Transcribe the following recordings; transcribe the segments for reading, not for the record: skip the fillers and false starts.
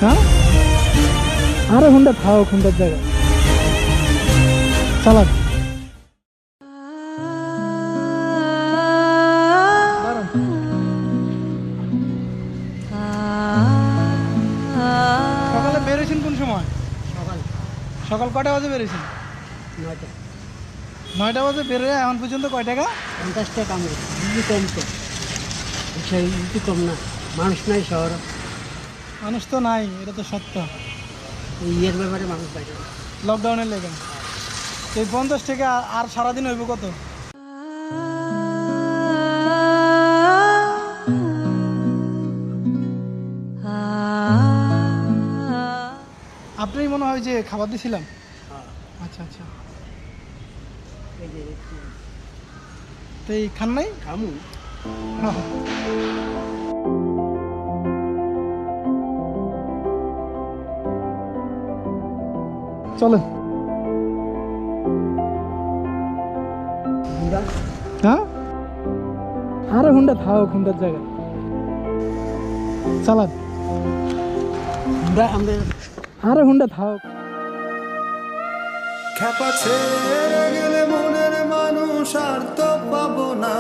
হ্যাঁ আরে হুন্ডা থাও হুন্ডার জায়গা চালান সকালে বেরোছেন কোন সময়? সকাল কটা বাজে বেরোছেন? 9টা বাজে বেরোয় এখন পর্যন্ত কয় টাকা? 50 টাকা কাম কম তো সেই কম না, মানুষ নাই শহর, মানুষ তো নাই, এটা তো সত্য। ইয়ের ব্যাপারে মানুষ বাইরে লকডাউনের লেগে এই 50 টাকা আর সারাদিন হইব কত? আপনি মনে হয় যে খাবার দিয়েছিলাম। আচ্ছা আচ্ছা, তো এই খান নাই? খামু চলেন। হ্যাঁ আরে হুন্ডা থাও হুন্ডার জায়গা চালান। আরে হুন্ডা থাও। খ্যাপা ছেড়ে গেলে মনের মানুষ আর তো পাবো না,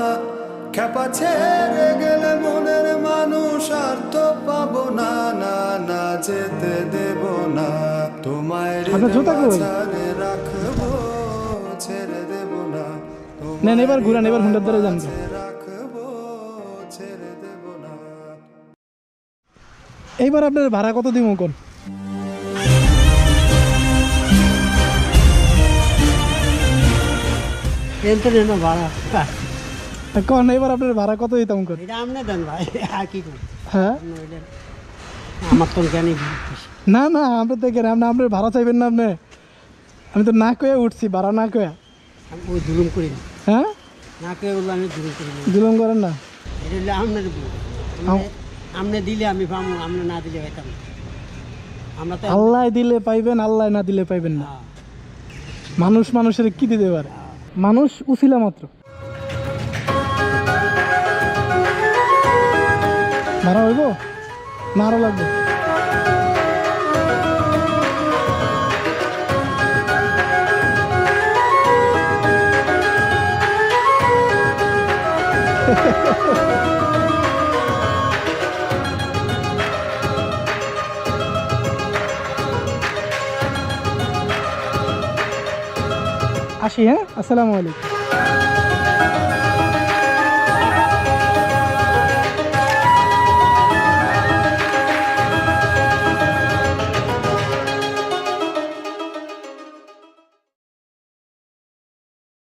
খ্যাপা ছেড়ে গেলে মনের মানুষ আর তো পাবো না, না না যেতে দেব না তোমায়, ছাড়ে রাখবো ছেড়ে দেব না, নেন এবার ঘুরান, এবার হুন্ডার দ্বারা যান। রাখবো ছেড়ে দেব না। এইবার আপনার ভাড়া কত দিব কোন? ভাড়া কোন এবার আপনার ভাড়া কত দিতাম কোন? এটা আমনে দেন ভাই, আর কি করুন? হ্যাঁ আমার তো জ্ঞানী না না আমরা তো কেন আপনি আপনার ভাড়া চাইবেন না আপনি? আমি তো না কয়ে উঠছি, ভাড়া না কয়ে। ওই জুলুম করি না, হ্যাঁ না কে বললো আমি জুলুম করি না, জুলুম করেন না। এটা হলে আপনার আমনে দিলে আমি পাবো, আমনে না দিলে পাইতাম না। আমরা তো আল্লাহ দিলে পাইবেন, আল্লাহ না দিলে পাইবেন না। মানুষ মানুষের কি দিতে পারে? মানুষ উছিলা মাত্র। ভাড়া হইব না আরো লাগবে? আসি, হ্যাঁ, আসসালামু আলাইকুম।